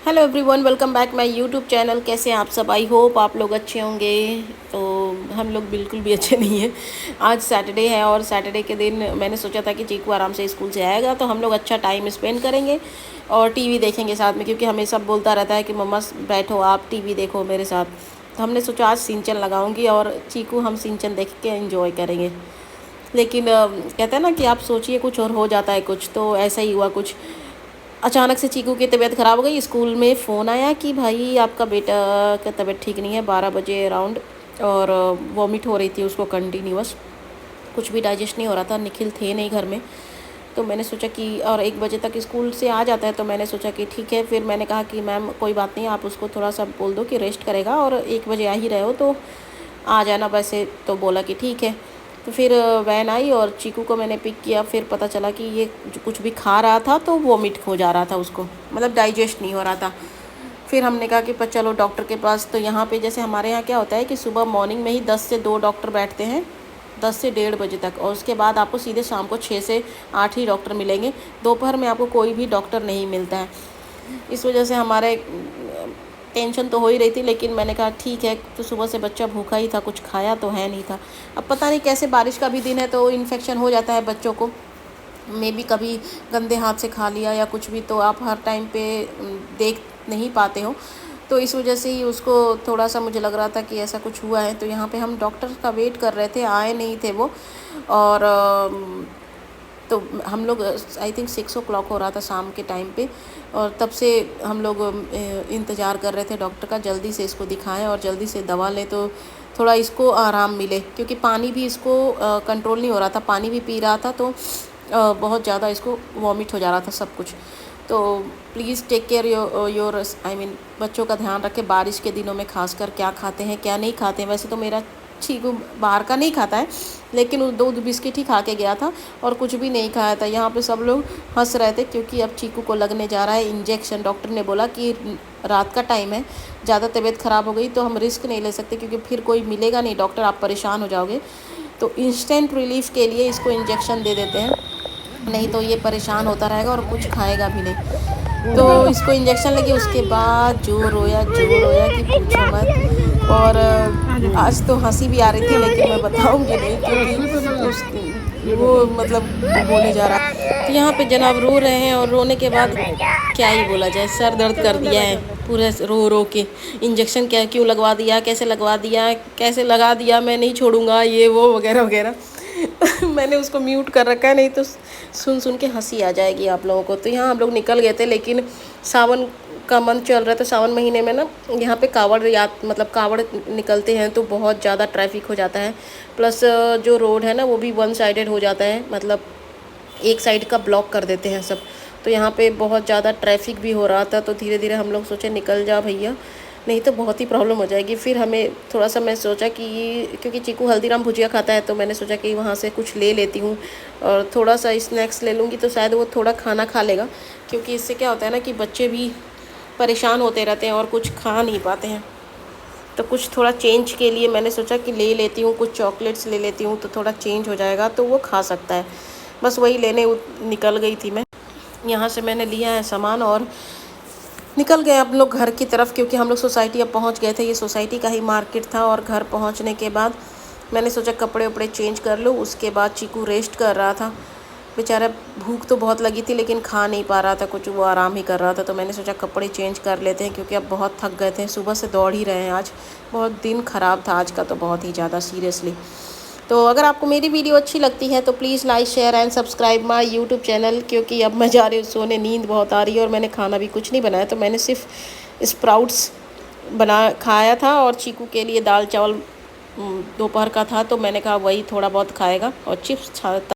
Hello everyone, welcome back my YouTube channel. कैसे हैं आप सब? आई होप आप लोग अच्छे होंगे। तो हम लोग बिल्कुल भी अच्छे नहीं हैं। आज सैटरडे है और सैटरडे के दिन मैंने सोचा था कि चीकू आराम से स्कूल से आएगा तो हम लोग अच्छा टाइम स्पेंड करेंगे और टीवी देखेंगे साथ में, क्योंकि हमें सब बोलता रहता है कि मम्मा बैठो आप टीवी देखो मेरे साथ। तो हमने सोचा आज सिंचन लगाऊंगी और चीकू हम सिंचन देख के एंजॉय करेंगे। लेकिन कहते हैं ना कि आप सोचिए कुछ और हो जाता है कुछ, तो ऐसा ही हुआ कुछ। अचानक से चीकू की तबीयत ख़राब हो गई। स्कूल में फ़ोन आया कि भाई आपका बेटा का तबीयत ठीक नहीं है, 12 बजे अराउंड, और वॉमिट हो रही थी उसको कंटिन्यूअस, कुछ भी डाइजेस्ट नहीं हो रहा था। निखिल थे नहीं घर में, तो मैंने सोचा कि और 1 बजे तक स्कूल से आ जाता है, तो मैंने सोचा कि ठीक है। फिर मैंने कहा कि मैम कोई बात नहीं, आप उसको थोड़ा सा बोल दो कि रेस्ट करेगा और 1 बजे आ ही रहे हो तो आ जाना। वैसे तो बोला कि ठीक है। तो फिर वैन आई और चीकू को मैंने पिक किया। फिर पता चला कि ये कुछ भी खा रहा था तो वॉमिट हो जा रहा था उसको, मतलब डाइजेस्ट नहीं हो रहा था। फिर हमने कहा कि चलो डॉक्टर के पास। तो यहाँ पे जैसे हमारे यहाँ क्या होता है कि सुबह मॉर्निंग में ही 10 से 2 डॉक्टर बैठते हैं, 10 से 1:30 बजे तक, और उसके बाद आपको सीधे शाम को 6 से 8 ही डॉक्टर मिलेंगे। दोपहर में आपको कोई भी डॉक्टर नहीं मिलता है। इस वजह से हमारे टेंशन तो हो ही रही थी, लेकिन मैंने कहा ठीक है। तो सुबह से बच्चा भूखा ही था, कुछ खाया तो है नहीं था। अब पता नहीं कैसे, बारिश का भी दिन है तो इन्फेक्शन हो जाता है बच्चों को। मे भी कभी गंदे हाथ से खा लिया या कुछ भी, तो आप हर टाइम पे देख नहीं पाते हो। तो इस वजह से ही उसको थोड़ा सा मुझे लग रहा था कि ऐसा कुछ हुआ है। तो यहाँ पे हम डॉक्टर का वेट कर रहे थे, आए नहीं थे वो। और तो हम लोग आई थिंक 6 o'clock हो रहा था शाम के टाइम पे, और तब से हम लोग इंतज़ार कर रहे थे डॉक्टर का, जल्दी से इसको दिखाएं और जल्दी से दवा लें तो थोड़ा इसको आराम मिले। क्योंकि पानी भी इसको कंट्रोल नहीं हो रहा था, पानी भी पी रहा था तो बहुत ज़्यादा इसको वॉमिट हो जा रहा था सब कुछ। तो please take care your I mean बच्चों का ध्यान रखें। बारिश के दिनों में खासकर क्या खाते हैं क्या नहीं खाते हैं। वैसे तो मेरा चीकू बाहर का नहीं खाता है, लेकिन वो दूध बिस्किट ही खा के गया था और कुछ भी नहीं खाया था। यहाँ पे सब लोग हंस रहे थे क्योंकि अब चीकू को लगने जा रहा है इंजेक्शन। डॉक्टर ने बोला कि रात का टाइम है, ज़्यादा तबीयत ख़राब हो गई तो हम रिस्क नहीं ले सकते, क्योंकि फिर कोई मिलेगा नहीं डॉक्टर, आप परेशान हो जाओगे। तो इंस्टेंट रिलीफ के लिए इसको इंजेक्शन दे देते हैं, नहीं तो ये परेशान होता रहेगा और कुछ खाएगा भी नहीं। तो इसको इंजेक्शन लगी, उसके बाद जो रोया कि पूछो मत। और आज तो हंसी भी आ रही थी, लेकिन मैं बताऊंगी नहीं क्योंकि वो मतलब बोले जा रहा है। तो यहाँ पे जनाब रो रहे हैं, और रोने के बाद क्या ही बोला जाए, सर दर्द कर दिया है पूरे रो रो के। इंजेक्शन क्या क्यों लगवा दिया, कैसे लगवा दिया, कैसे लगा दिया, मैं नहीं छोड़ूंगा, ये वो वगैरह वगैरह। मैंने उसको म्यूट कर रखा है, नहीं तो सुन सुन के हंसी आ जाएगी आप लोगों को। तो यहाँ हम लोग निकल गए थे, लेकिन सावन का मंथ चल रहा था। सावन महीने में ना यहाँ पे कावड़ मतलब कावड़ निकलते हैं तो बहुत ज़्यादा ट्रैफिक हो जाता है। प्लस जो रोड है ना वो भी वन साइडेड हो जाता है, मतलब एक साइड का ब्लॉक कर देते हैं सब। तो यहाँ पे बहुत ज़्यादा ट्रैफिक भी हो रहा था। तो धीरे धीरे हम लोग सोचे निकल जा भैया, नहीं तो बहुत ही प्रॉब्लम हो जाएगी। फिर हमें थोड़ा सा, मैं सोचा कि क्योंकि चीकू हल्दीराम भुजिया खाता है, तो मैंने सोचा कि वहाँ से कुछ ले लेती हूँ और थोड़ा सा स्नैक्स ले लूँगी तो शायद वो थोड़ा खाना खा लेगा। क्योंकि इससे क्या होता है ना कि बच्चे भी परेशान होते रहते हैं और कुछ खा नहीं पाते हैं। तो कुछ थोड़ा चेंज के लिए मैंने सोचा कि ले लेती हूँ, कुछ चॉकलेट्स ले लेती हूँ तो थोड़ा चेंज हो जाएगा, तो वो खा सकता है। बस वही लेने निकल गई थी मैं। यहाँ से मैंने लिया है सामान और निकल गए हम लोग घर की तरफ, क्योंकि हम लोग सोसाइटी अब पहुँच गए थे। ये सोसाइटी का ही मार्केट था। और घर पहुँचने के बाद मैंने सोचा कपड़े उपड़े चेंज कर लूँ। उसके बाद चीकू रेस्ट कर रहा था बेचारा, भूख तो बहुत लगी थी लेकिन खा नहीं पा रहा था कुछ, वो आराम ही कर रहा था। तो मैंने सोचा कपड़े चेंज कर लेते हैं, क्योंकि अब बहुत थक गए थे, सुबह से दौड़ ही रहे हैं। आज बहुत दिन ख़राब था आज का, तो बहुत ही ज़्यादा सीरियसली। तो अगर आपको मेरी वीडियो अच्छी लगती है तो please like share and subscribe my YouTube channel. क्योंकि अब मैं जा रही हूँ सोने, नींद बहुत आ रही है और मैंने खाना भी कुछ नहीं बनाया। तो मैंने सिर्फ स्प्राउट्स बना खाया था और चीकू के लिए दाल चावल दोपहर का था, तो मैंने कहा वही थोड़ा बहुत खाएगा, और चिप्स था।